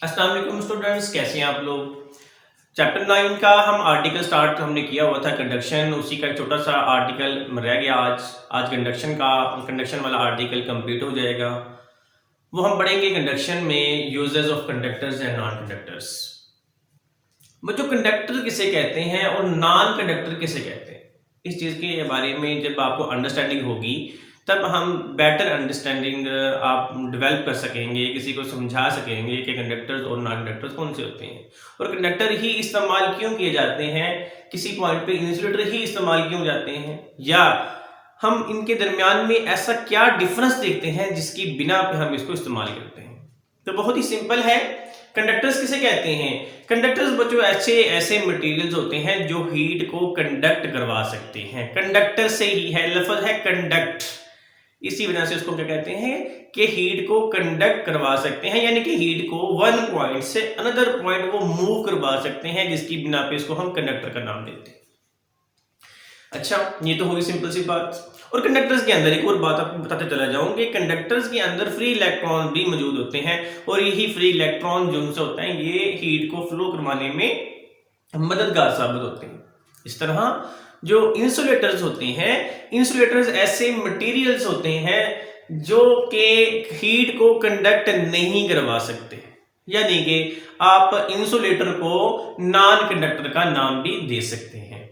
अस्सलाम वालेकुम स्टूडेंट्स, कैसे हैं आप लोग। चैप्टर 9 का हम आर्टिकल स्टार्ट हमने किया हुआ था कंडक्शन, उसी का एक छोटा सा आर्टिकल रह गया। आज कंडक्शन वाला आर्टिकल कंप्लीट हो जाएगा। वो हम पढ़ेंगे कंडक्शन में uses of conductors and non conductors. वो जो कंडक्टर किसे कहते हैं और नॉन कंडक्टर किसे कहते हैं, इस चीज़ के बारे में जब आपको अंडरस्टैंडिंग होगी तब हम बेटर अंडरस्टैंडिंग आप डेवलप कर सकेंगे, किसी को समझा सकेंगे कि कंडक्टर्स और नॉन कंडक्टर्स कौन से होते हैं और कंडक्टर ही इस्तेमाल क्यों किए जाते हैं, किसी पॉइंट पे इंसुलेटर ही इस्तेमाल क्यों जाते हैं, या हम इनके दरमियान में ऐसा क्या डिफरेंस देखते हैं जिसकी बिना पे हम इसको इस्तेमाल करते हैं। तो बहुत ही सिंपल है। कंडक्टर्स किसे कहते हैं? कंडक्टर्स बच्चों ऐसे मटेरियल्स होते हैं जो हीट को कंडक्ट करवा सकते हैं। कंडक्टर से ही है, लफ्ज है कंडक्ट, इसी वजह से उसको क्या कहते हैं कि हीट को कंडक्ट करवा सकते हैं, यानी कि हीट को वन पॉइंट से अनदर पॉइंट वो मूव करवा सकते हैं, जिसकी बिना पे इसको हम कंडक्टर का नाम देते हैं। अच्छा, ये तो हुई सिंपल सी बात। और कंडक्टर्स के अंदर एक और बात आपको बताते चला जाऊं कि कंडक्टर्स के अंदर फ्री इलेक्ट्रॉन भी मौजूद होते हैं और यही फ्री इलेक्ट्रॉन जो उनसे होता है ये हीट को फ्लो करवाने में मददगार साबित होते हैं। इस तरह जो इंसुलेटर्स होते हैं, इंसुलेटर्स ऐसे मटेरियल्स होते हैं जो कि हीट को कंडक्ट नहीं करवा सकते, यानी कि आप इंसुलेटर को नॉन कंडक्टर का नाम भी दे सकते हैं,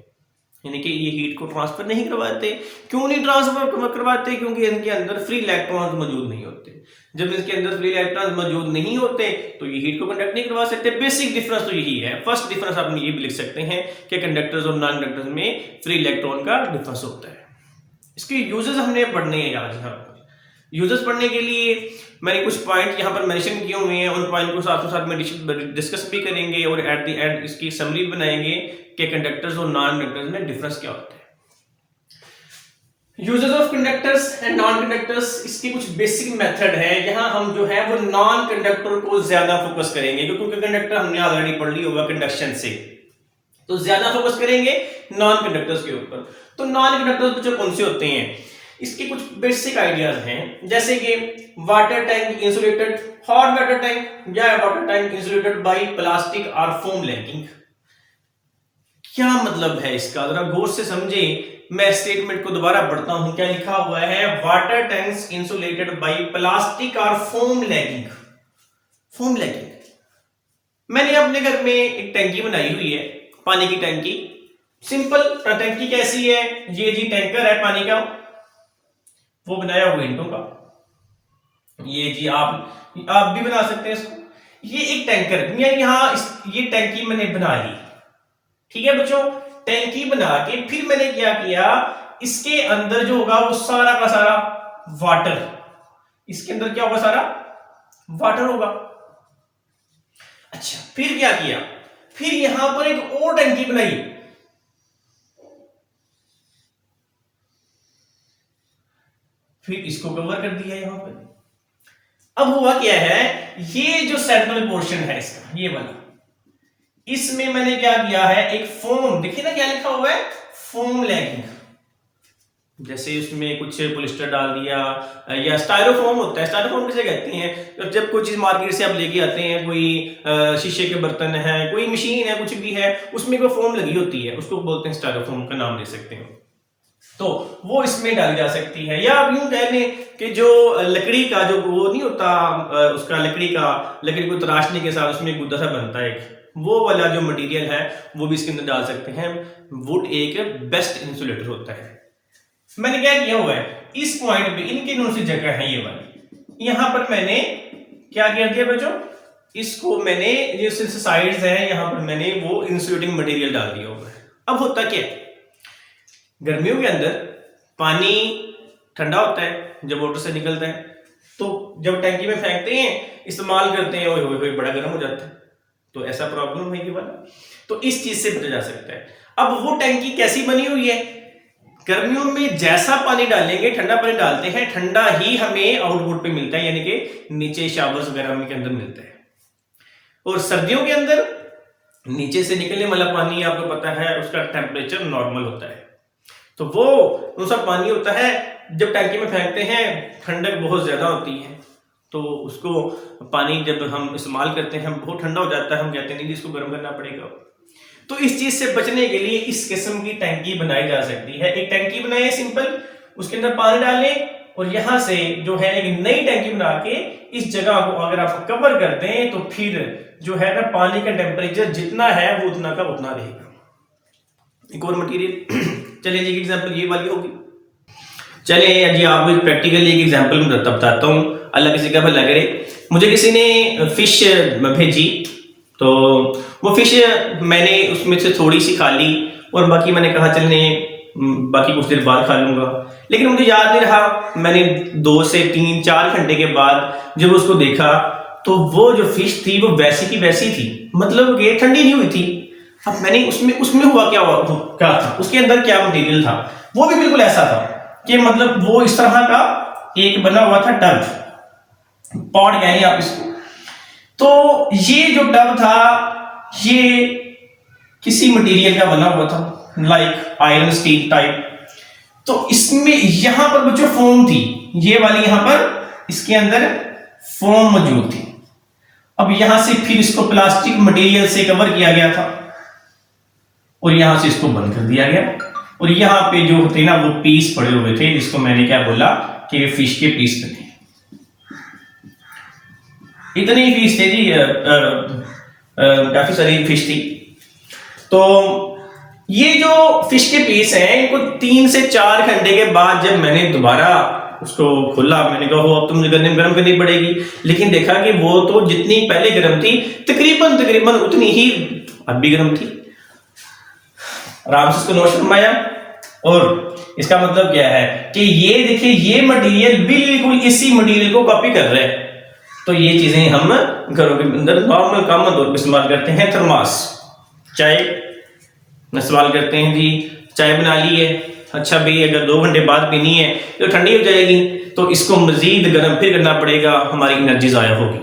यानी कि ये हीट को ट्रांसफर नहीं करवाते। क्यों नहीं ट्रांसफर करवाते? क्योंकि इनके अंदर फ्री इलेक्ट्रॉन्स मौजूद नहीं होते। जब इसके अंदर फ्री इलेक्ट्रॉन्स मौजूद नहीं होते तो ये हीट को कंडक्ट नहीं करवा सकते। बेसिक डिफरेंस तो यही है। फर्स्ट डिफरेंस आप ये भी लिख सकते हैं कि कंडक्टर्स और नॉन कंडक्टर्स में फ्री इलेक्ट्रॉन का डिफरेंस होता है। इसके यूजेस हमने पढ़ने हैं आज। यहाँ पर यूजेस पढ़ने के लिए मैंने कुछ पॉइंट यहाँ पर मेंशन किए हुए हैं, उन पॉइंट को साथ में डिस्कस भी करेंगे और एट द एंड इसकी समरी बनाएंगे कि कंडक्टर्स और नॉन कंडक्टर्स में डिफरेंस क्या होता है। Uses of conductors and non conductors, इसकी कुछ बेसिक मेथड है। यहाँ हम जो है वो नॉन कंडक्टर को ज्यादा फोकस करेंगे, क्योंकि कंडक्टर हमने ऑलरेडी पढ़ ली होगा कंडक्शन से, तो ज्यादा फोकस करेंगे नॉन कंडक्टर्स के ऊपर। तो नॉन कंडक्टर्स जो कौन से होते हैं, इसके कुछ बेसिक आइडियाज हैं, जैसे कि water tank insulated, hot water tank या water tank insulated by plastic और फोम लैगिंग। क्या मतलब है इसका, जरा गौर से समझे। मैं स्टेटमेंट को दोबारा पढ़ता हूं, क्या लिखा हुआ है, water tanks insulated by plastic और फोम लैगिंग। फोम लैगिंग, मैंने अपने घर में एक टैंकी बनाई हुई है, पानी की टैंकी। सिंपल टैंकी कैसी है, ये जी टैंकर है पानी का, वो बनाया हुआ ईंटों का। ये जी आप भी बना सकते हैं इसको। ये एक टैंकर, यहाँ ये टैंकी मैंने बना ली, ठीक है बच्चों। टैंकी बना के फिर मैंने क्या किया, इसके अंदर जो होगा वो सारा का सारा वाटर, इसके अंदर क्या होगा, सारा वाटर होगा। अच्छा, फिर क्या किया, फिर यहां पर एक और टैंकी बनाई, फिर इसको कवर कर दिया यहां पर। अब हुआ क्या है, ये जो सेंट्रल पोर्शन है इसका, ये वाला, इसमें मैंने क्या किया है, एक फोम, देखिए ना क्या लिखा हुआ है, फोम लैगिंग। जैसे उसमें कुछ पॉलिस्टर डाल दिया, या स्टाइरोफोम होता है। स्टाइरोफोम किसे कहते हैं, जब कोई चीज मार्केट से आप लेके आते हैं, कोई शीशे के बर्तन है, कोई मशीन है, कुछ भी है, उसमें कोई फोम लगी होती है, उसको बोलते हैं स्टाइरोफोम, का नाम दे सकते हैं। तो वो इसमें डाली जा सकती है। या आप यूं कह लें कि जो लकड़ी का जो वो नहीं होता, उसका लकड़ी को तराशने के साथ उसमें गुद्दा सा बनता है, वो वाला जो मटेरियल है वो भी इसके अंदर डाल सकते हैं। वुड एक बेस्ट इंसुलेटर होता है। मैंने क्या किया हुआ है, इस पॉइंट पे इनकी कौन सी जगह है, ये वाली, यहां पर मैंने क्या किया दिया बच्चों, इसको मैंने ये साइड्स है, यहां पर मैंने वो इंसुलेटिंग मटेरियल डाल दिया हुआ है। अब होता क्या है, गर्मियों के अंदर पानी ठंडा होता है जब मोटर से निकलता है, तो जब टैंकी में फेंकते हैं, इस्तेमाल करते हैं, ओए बड़ा गर्म हो जाता है, तो ऐसा प्रॉब्लम है कि वाला, तो इस चीज से बचा जा सकता है। अब वो टैंकी कैसी बनी हुई है, गर्मियों में जैसा पानी डालेंगे, ठंडा पानी डालते हैं, ठंडा ही हमें आउटपुट पे मिलता है, यानी कि नीचे शावर्स वगैरह के अंदर मिलता है। और सर्दियों के अंदर नीचे से निकलने वाला पानी आपको पता है उसका टेम्परेचर नॉर्मल होता है, तो वो सा पानी होता है, जब टैंकी में फेंकते हैं ठंडक बहुत ज्यादा होती है, तो उसको पानी जब हम इस्तेमाल करते हैं बहुत ठंडा हो जाता है, हम कहते हैं नहीं इसको गर्म करना पड़ेगा। तो इस चीज से बचने के लिए इस किस्म की टैंकी बनाई जा सकती है। एक टैंकी बनाए सिंपल, उसके अंदर पानी डालें और यहां से जो है एक नई टैंकी बना के इस जगह को अगर आप कवर कर दें तो फिर जो है ना पानी का टेम्परेचर जितना है वो उतना का उतना रहेगा। एक और मटेरियल चलिए जी एग्जांपल ये वाली होगी। चलिए जी आपको प्रैक्टिकली एक एग्जांपल में बताता हूँ, अल्लाह किसी का भला करे। मुझे किसी ने फिश भेजी, तो वो फिश मैंने उसमें से थोड़ी सी खा ली और बाकी मैंने कहा चलने बाकी कुछ देर बाद खा लूंगा, लेकिन मुझे याद नहीं रहा। मैंने 2 से 3-4 घंटे के बाद जब उसको देखा तो वो जो फिश थी वो वैसी की वैसी थी, मतलब कि ठंडी नहीं हुई थी। अब मैंने उसमें हुआ क्या था, उसके अंदर क्या मटेरियल था, वो भी बिल्कुल ऐसा था कि मतलब वो इस तरह का एक बना हुआ था टब, पॉट कह आप इसको। तो ये जो टब था ये किसी मटेरियल का बना हुआ था, लाइक आयरन स्टील टाइप। तो इसमें यहां पर बच्चों फोम थी, ये वाली यहां पर इसके अंदर फोम मौजूद थी। अब यहां से फिर इसको प्लास्टिक मटेरियल से कवर किया गया था और यहां से इसको बंद कर दिया गया, और यहां पे जो थे ना वो पीस पड़े हुए थे, जिसको मैंने क्या बोला कि ये फिश के पीस थे। इतनी ही फिश थे जी, काफी सारी फिश थी। तो ये जो फिश के पीस हैं इनको 3 से 4 घंटे के बाद जब मैंने दोबारा उसको खोला, मैंने कहा हो अब तो मुझे गर्म करनी पड़ेगी, लेकिन देखा कि वो तो जितनी पहले गर्म थी तकरीबन उतनी ही अब भी गर्म थी। आराम से इसको नोट फरमाया, और इसका मतलब क्या है कि ये देखिए ये मटेरियल बिल्कुल इसी मटेरियल को कॉपी कर रहे हैं। तो ये चीजें हम घरों के अंदर नॉर्मल कॉमन तौर पर इस्तेमाल करते हैं। थर्मास, चाय इस्तेमाल करते हैं जी, चाय बना ली है, अच्छा भाई अगर 2 घंटे बाद पीनी है तो ठंडी हो जाएगी, तो इसको मजीद गर्म फिर करना पड़ेगा, हमारी एनर्जी ज़ाया होगी,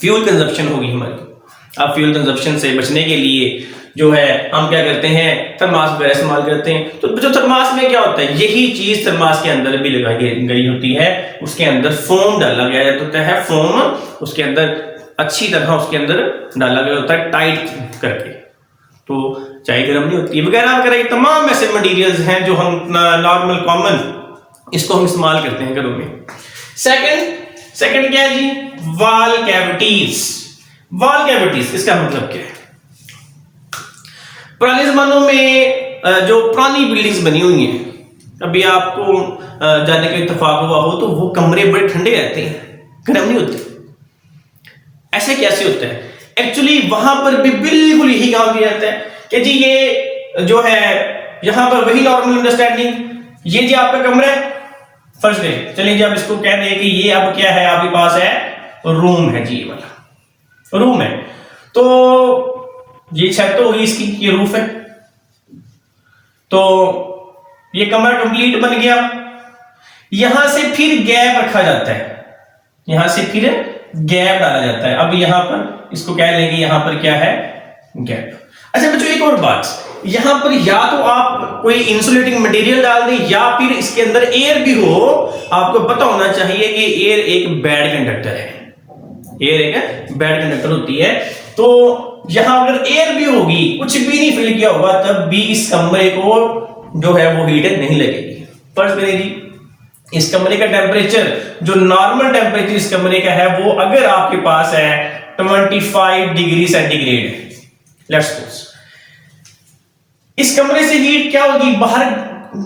फ्यूल कंजप्शन होगी हमारी। अब फ्यूल कंजप्शन से बचने के लिए जो है हम क्या करते हैं, थर्मास वगैरह इस्तेमाल करते हैं। तो जो थर्मास में क्या होता है, यही चीज थर्मास के अंदर भी लगाई गई होती है, उसके अंदर फोम डाला गया होता है, फोम उसके अंदर अच्छी तरह उसके अंदर डाला गया होता है टाइट करके, तो चाय गर्म नहीं होती वगैरह वगैरह। ये तमाम ऐसे मटेरियल्स हैं जो हम नॉर्मल कॉमन इसको हम इस्तेमाल करते हैं घरों में। सेकंड क्या है जी, वॉल कैविटीज। वॉल कैविटीज इसका मतलब क्या है, पुराने जमानों में जो पुरानी बिल्डिंग्स बनी हुई हैं, अभी आपको जाने का इत्तेफाक हुआ हो तो वो कमरे बड़े ठंडे रहते हैं, गर्म नहीं होते। ऐसे कैसे होता है, एक्चुअली वहां पर भी बिल्कुल यही काम किया जाता है कि जी ये जो है यहां पर वही नॉर्मल अंडरस्टैंडिंग, ये जी आपका कमरा है, फर्स्ट डे चलिए जी आप इसको कह दें कि ये अब क्या है आपके पास है रूम है जी, ये वाला रूम है। तो ये छत तो होगी इसकी, ये रूफ है, तो ये कमरा कंप्लीट बन गया। यहां से फिर गैप रखा जाता है, यहां से फिर गैप डाला जाता है। अब यहां पर इसको कह लेंगे यहां पर क्या है, गैप। अच्छा बच्चों एक और बात, यहां पर या तो आप कोई इंसुलेटिंग मटेरियल डाल दें या फिर इसके अंदर एयर भी हो। आपको पता होना चाहिए कि एयर एक बैड कंडक्टर है, एयर एक बैड कंडक्टर होती है। तो यहां अगर एयर भी होगी, कुछ भी नहीं फिल किया होगा, तब भी इस कमरे को जो है वो हीट नहीं लगेगी। फर्स्ट करें जी इस कमरे का टेम्परेचर, जो नॉर्मल टेम्परेचर इस कमरे का है वो अगर आपके पास है 25 डिग्री सेंटीग्रेड, लेट्स सपोज, इस कमरे से हीट क्या होगी, बाहर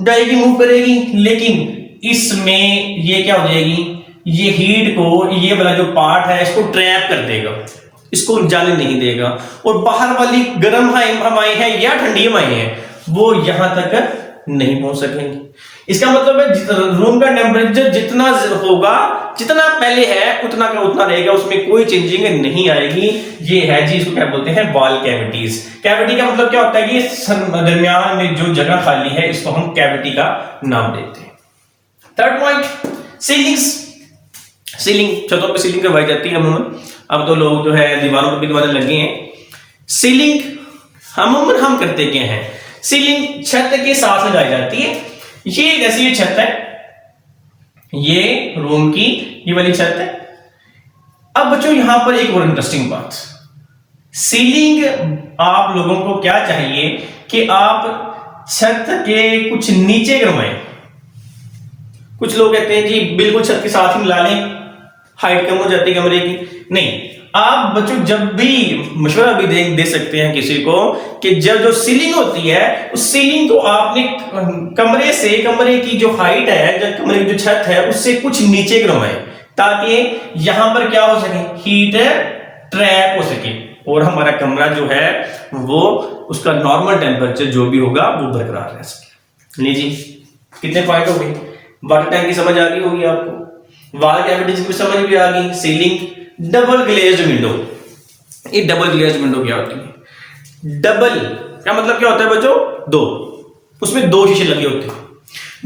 जाएगी, मूव करेगी, लेकिन इसमें ये क्या हो जाएगी, ये हीट को ये वाला जो पार्ट है इसको ट्रैप कर देगा, इसको जाने नहीं देगा, और बाहर वाली गर्म हवाएं हैं या ठंडी हवाएं हैं वो यहां तक नहीं पहुंच सकेंगी। इसका मतलब है रूम का टेम्परेचर जितना होगा, जितना पहले है उतना का उतना रहेगा, उसमें कोई चेंजिंग नहीं आएगी। ये है जी, इसको क्या बोलते हैं, वॉल कैविटीज। कैविटी का मतलब क्या होता है कि दरमियान में जो जगह खाली है इसको हम कैविटी का नाम देते हैं। Third point, ceilings. सीलिंग, छतों पे सीलिंग करवाई जाती है अमूमन, अब तो लोग जो है दीवारों पर भी दीवारें लगे हैं। सीलिंग अमूमन हम करते क्या हैं, सीलिंग छत के साथ लगाई जाती है। ये जैसे ये छत है, ये रूम की ये वाली छत है, अब बच्चों यहां पर एक और इंटरेस्टिंग बात, सीलिंग आप लोगों को क्या चाहिए कि आप छत के कुछ नीचे करवाएं। कुछ लोग कहते हैं जी बिल्कुल छत के साथ ही मिला लें, हाइट कम हो जाती है कमरे की। नहीं, आप बच्चों जब भी मशवरा भी दे सकते हैं किसी को कि जब जो सीलिंग होती है उस सीलिंग को आपने कमरे की जो हाइट है, जब कमरे की जो छत है उससे कुछ नीचे करवाएं, ताकि यहां पर क्या हो सके, हीट ट्रैप हो सके और हमारा कमरा जो है वो उसका नॉर्मल टेम्परेचर जो भी होगा वो बरकरार रह सके। नहीं जी, कितने पॉइंट हो गए? वाटर टैंक की समझ आ गई होगी आपको, वॉल कैविटीज की समझ भी आ गई, सीलिंग, डबल ग्लेज्ड विंडो। ये डबल ग्लेज्ड विंडो क्या होती है? डबल क्या मतलब क्या होता है बच्चों? दो, उसमें दो शीशे लगे होते हैं।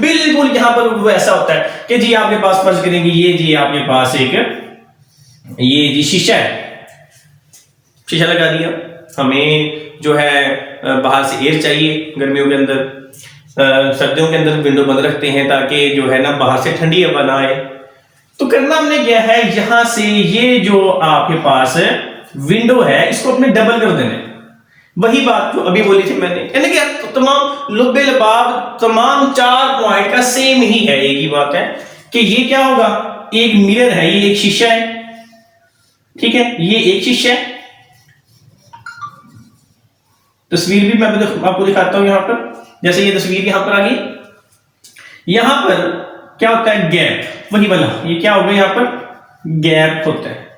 बिल्कुल यहां पर वो ऐसा होता है कि जी आपके पास फर्ज करेंगे ये जी आपके पास एक ये जी शीशा है, शीशा लगा दिया। हमें जो है बाहर से एयर चाहिए गर्मियों के अंदर, सर्दियों के अंदर विंडो बंद रखते हैं ताकि जो है ना बाहर से ठंडी हवा ना आए। तो करना हमने क्या है, यहां से ये जो आपके पास विंडो है इसको अपने डबल कर देना है। वही बात जो अभी बोली थी मैंने, यानी कि तमाम लुब्बे लबाब तमाम 4 पॉइंट का सेम ही है। एक ही बात है कि ये क्या होगा, एक मिरर है, ये एक शीशा है, ठीक है, ये एक शीशा है। तस्वीर भी मैं आपको दिखाता हूं यहां पर, जैसे ये तस्वीर यहां पर आ गई। यहां पर क्या होता है, गैप, वही वाला, ये क्या होगा, यहां पर गैप होता है।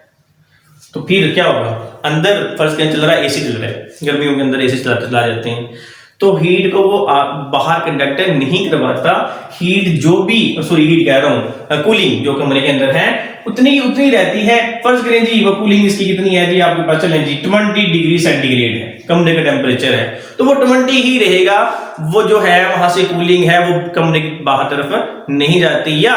तो फिर क्या होगा, अंदर फर्स्ट चल रहा है, एसी चल रहा है, गर्मियों के अंदर एसी चला जाते हैं, तो हीट को वो बाहर कंडक्टर नहीं करवाता। हीट जो भी, सॉरी हीट कह रहा हूं, कूलिंग जो कमरे के अंदर है उतनी रहती है। फर्ज करें जी वो कूलिंग इसकी कितनी है जी, आपके पास चले जी 20 डिग्री सेंटीग्रेड है कमरे का टेम्परेचर है, तो वो 20 ही रहेगा। वो जो है वहां से कूलिंग है वो कमरे की बाहर तरफ नहीं जाती। या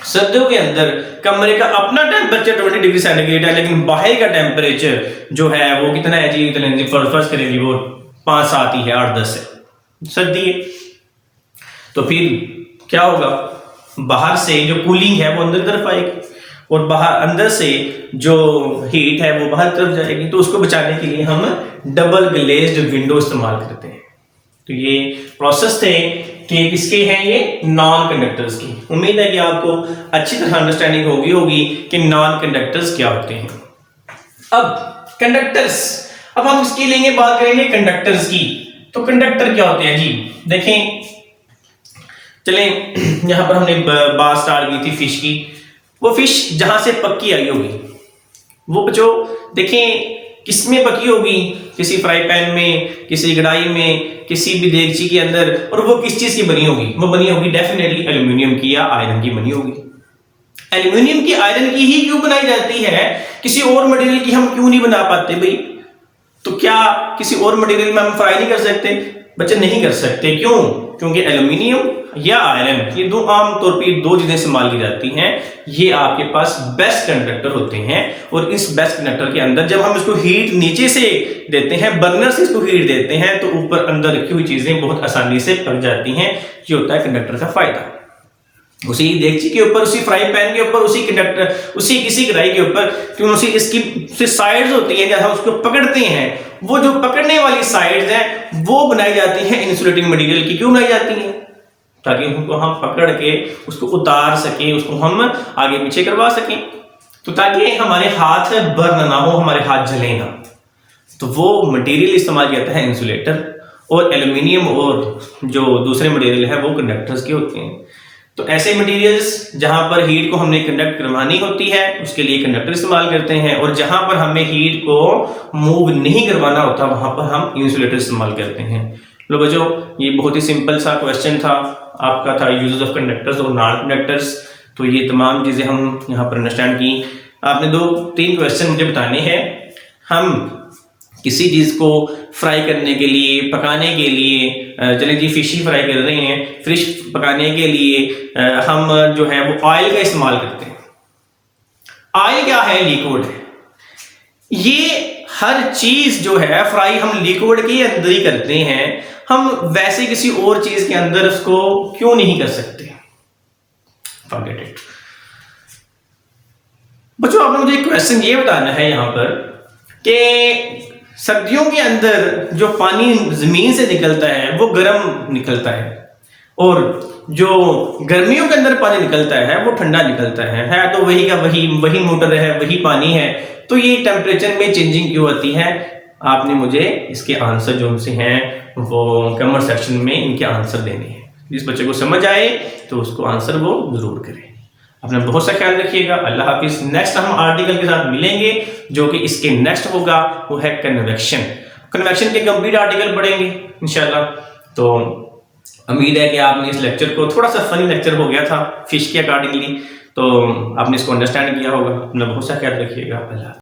सर्दियों के अंदर कमरे का अपना टेम्परेचर 20 डिग्री सेंटीग्रेड है, लेकिन बाहर का टेम्परेचर जो है वो कितना है जी, फर्ज करें जी वो 5-7 ही है, 8-10 है, सर्दी है। तो फिर क्या होगा, बाहर से जो कूलिंग है वो अंदर तरफ आएगी और बाहर अंदर से जो हीट है वो बाहर तरफ जाएगी। तो उसको बचाने के लिए हम डबल ग्लेज्ड विंडो इस्तेमाल करते हैं। तो ये प्रोसेस थे कि किसके हैं, ये नॉन कंडक्टर्स की। उम्मीद है कि आपको अच्छी तरह अंडरस्टैंडिंग होगी कि नॉन कंडक्टर्स क्या होते हैं। अब कंडक्टर्स, अब हम इसकी लेंगे, बात करेंगे कंडक्टर्स की। तो कंडक्टर क्या होते हैं जी, देखें, चलें यहां पर हमने बात स्टार्ट की थी फिश की। वो फिश जहां से पक्की आई होगी वो बच्चों देखें किसमें पकी होगी, किसी फ्राई पैन में, किसी कढ़ाई में, किसी भी देगची के अंदर, और वो किस चीज की बनी होगी, वो बनी होगी डेफिनेटली एल्यूमिनियम की या आयरन की बनी होगी। एल्यूमिनियम की, आयरन की ही क्यों बनाई जाती है, किसी और मटेरियल की हम क्यों नहीं बना पाते भाई? तो क्या किसी और मटेरियल में हम फ्राई नहीं कर सकते? बच्चे नहीं कर सकते, क्यों? क्योंकि एल्यूमिनियम या आयरन ये दो आम तौर पे दो चीजें इस्तेमाल की जाती हैं, ये आपके पास बेस्ट कंडक्टर होते हैं। और इस बेस्ट कंडक्टर के अंदर जब हम इसको हीट नीचे से देते हैं, बर्नर से इसको हीट देते हैं, तो ऊपर अंदर रखी हुई चीजें बहुत आसानी से पक जाती हैं। ये होता है कंडक्टर का फायदा। उसी देगची के ऊपर, उसी फ्राई पैन के ऊपर, उसी कंडक्टर, उसी किसी कढ़ाई के ऊपर, क्यों उसी इसकी साइड्स होती हैं, जब हम उसको पकड़ते हैं, वो जो पकड़ने वाली साइड्स हैं वो बनाई जाती हैं इंसुलेटिंग मटेरियल की। क्यों बनाई जाती हैं? ताकि उनको हम पकड़ के उसको उतार सकें, उसको हम आगे पीछे करवा सकें, तो ताकि हमारे हाथ बर्न ना हो, हमारे हाथ जले ना। तो वो मटेरियल इस्तेमाल किया जाता है इंसुलेटर। और एल्यूमिनियम और जो दूसरे मटेरियल है वो कंडक्टर्स के होते हैं। तो ऐसे मटेरियल्स जहां पर हीट को हमने कंडक्ट करवानी होती है उसके लिए कंडक्टर इस्तेमाल करते हैं, और जहां पर हमें हीट को मूव नहीं करवाना होता वहां पर हम इंसुलेटर इस्तेमाल करते हैं। लो बच्चों, ये बहुत ही सिंपल सा क्वेश्चन था आपका, था यूजेस ऑफ कंडक्टर्स और नॉन कंडक्टर्स। तो ये तमाम चीजें हम यहाँ पर अंडरस्टैंड की। आपने 2-3 क्वेश्चन मुझे बताने हैं। हम किसी चीज को फ्राई करने के लिए, पकाने के लिए, चलें जी फिश ही फ्राई कर रहे हैं, फिश पकाने के लिए हम जो है वो ऑयल का इस्तेमाल करते हैं। ऑयल क्या है? लिक्विड है। ये हर चीज जो है फ्राई हम लिक्विड के अंदर ही करते हैं, हम वैसे किसी और चीज के अंदर उसको क्यों नहीं कर सकते? Forget it. बच्चों आपने मुझे एक क्वेश्चन ये बताना है यहाँ पर कि सर्दियों के अंदर जो पानी जमीन से निकलता है वो गर्म निकलता है, और जो गर्मियों के अंदर पानी निकलता है वो ठंडा निकलता है तो वही का वही वही मोटर है, वही पानी है, तो ये टेम्परेचर में चेंजिंग क्यों होती है? आपने मुझे इसके आंसर जो से हैं वो कमेंट सेक्शन में इनके आंसर देने हैं। जिस बच्चे को समझ आए तो उसको आंसर वो जरूर करें। अपना बहुत सा ख्याल रखिएगा। अल्लाह हाफिज। नेक्स्ट हम आर्टिकल के साथ मिलेंगे जो कि इसके नेक्स्ट होगा, वो है कन्वेक्शन। कन्वेक्शन के कंप्लीट आर्टिकल पढ़ेंगे इंशाल्लाह। तो उम्मीद है कि आपने इस लेक्चर को, थोड़ा सा फनी लेक्चर हो गया था फिश के अकॉर्डिंगली, तो आपने इसको अंडरस्टैंड किया होगा। अपना बहुत सा ख्याल रखिएगा। अल्लाह।